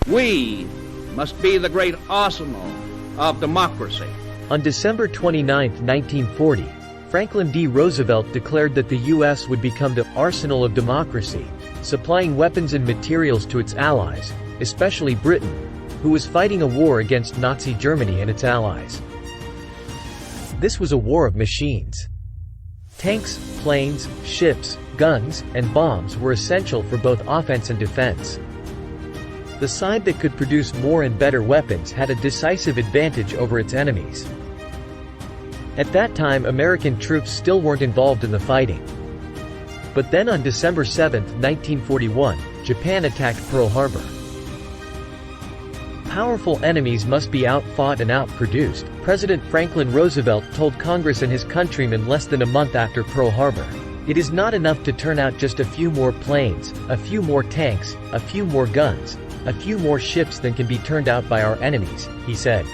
We must be the great arsenal of democracy. On December 29, 1940, Franklin D. Roosevelt declared that the U.S. would become the arsenal of democracy, supplying weapons and materials to its allies, especially Britain, who was fighting a war against Nazi Germany and its allies. This was a war of machines. Tanks, planes, ships, guns, and bombs were essential for both offense and defense. The side that could produce more and better weapons had a decisive advantage over its enemies. At that time, American troops still weren't involved in the fighting. But then on December 7, 1941, Japan attacked Pearl Harbor. Powerful enemies must be outfought and outproduced, President Franklin Roosevelt told Congress and his countrymen less than a month after Pearl Harbor. It is not enough to turn out just a few more planes, a few more tanks, a few more guns, a few more ships than can be turned out by our enemies, he said.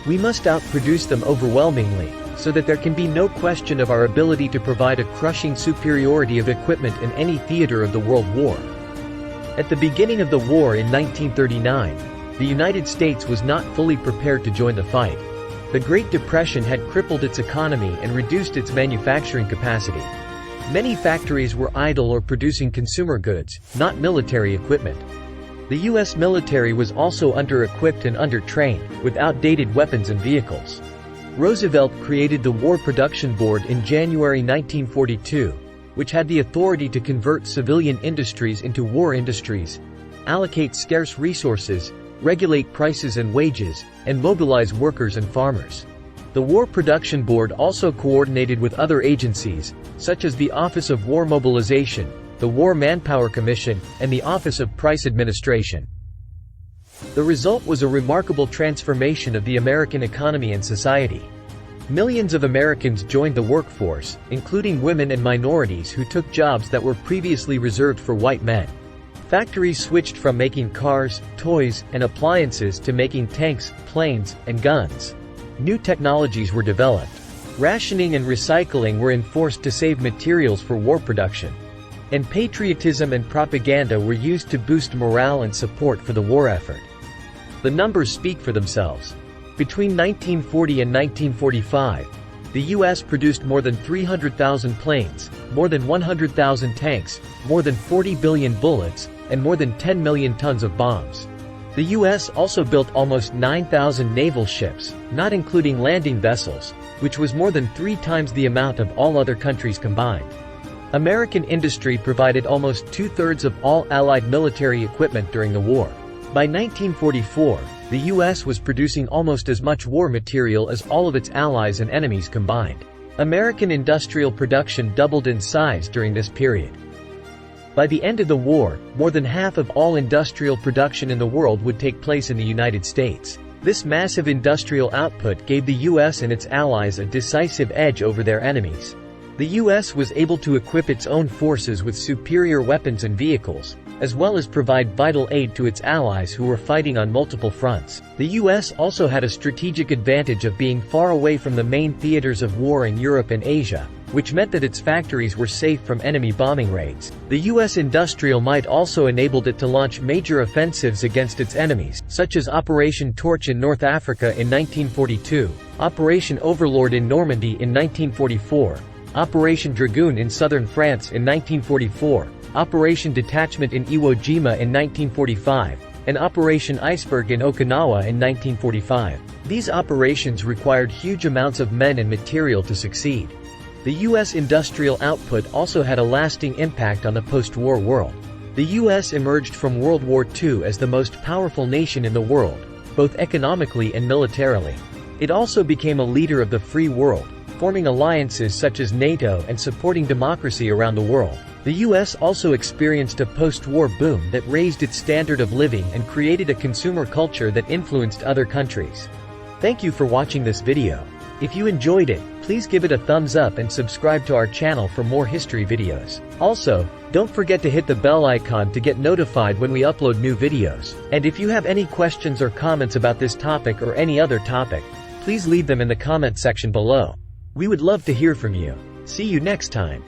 We must outproduce them overwhelmingly, so that there can be no question of our ability to provide a crushing superiority of equipment in any theater of the World War. At the beginning of the war in 1939, the United States was not fully prepared to join the fight. The Great Depression had crippled its economy and reduced its manufacturing capacity. Many factories were idle or producing consumer goods, not military equipment. The U.S. military was also under-equipped and under-trained, with outdated weapons and vehicles. Roosevelt created the War Production Board in January 1942, which had the authority to convert civilian industries into war industries, allocate scarce resources, regulate prices and wages, and mobilize workers and farmers. The War Production Board also coordinated with other agencies, such as the Office of War Mobilization, the War Manpower Commission, and the Office of Price Administration. The result was a remarkable transformation of the American economy and society. Millions of Americans joined the workforce, including women and minorities who took jobs that were previously reserved for white men. Factories switched from making cars, toys, and appliances to making tanks, planes, and guns. New technologies were developed. Rationing and recycling were enforced to save materials for war production. And patriotism and propaganda were used to boost morale and support for the war effort. The numbers speak for themselves. Between 1940 and 1945, the U.S. produced more than 300,000 planes, more than 100,000 tanks, more than 40 billion bullets, and more than 10 million tons of bombs. The U.S. also built almost 9,000 naval ships, not including landing vessels, which was more than 3 times the amount of all other countries combined. American industry provided almost 2/3 of all Allied military equipment during the war. By 1944, the U.S. was producing almost as much war material as all of its allies and enemies combined. American industrial production doubled in size during this period. By the end of the war, more than half of all industrial production in the world would take place in the United States. This massive industrial output gave the U.S. and its allies a decisive edge over their enemies. The U.S. was able to equip its own forces with superior weapons and vehicles, as well as provide vital aid to its allies who were fighting on multiple fronts. The U.S. also had a strategic advantage of being far away from the main theaters of war in Europe and Asia, which meant that its factories were safe from enemy bombing raids. The U.S. industrial might also enabled it to launch major offensives against its enemies, such as Operation Torch in North Africa in 1942, Operation Overlord in Normandy in 1944, Operation Dragoon in southern France in 1944, Operation Detachment in Iwo Jima in 1945, and Operation Iceberg in Okinawa in 1945. These operations required huge amounts of men and material to succeed. The U.S. industrial output also had a lasting impact on the post-war world. The U.S. emerged from World War II as the most powerful nation in the world, both economically and militarily. It also became a leader of the free world, forming alliances such as NATO and supporting democracy around the world. The U.S. also experienced a post-war boom that raised its standard of living and created a consumer culture that influenced other countries. Thank you for watching this video. If you enjoyed it, please give it a thumbs up and subscribe to our channel for more history videos. Also, don't forget to hit the bell icon to get notified when we upload new videos. And if you have any questions or comments about this topic or any other topic, please leave them in the comment section below. We would love to hear from you. See you next time.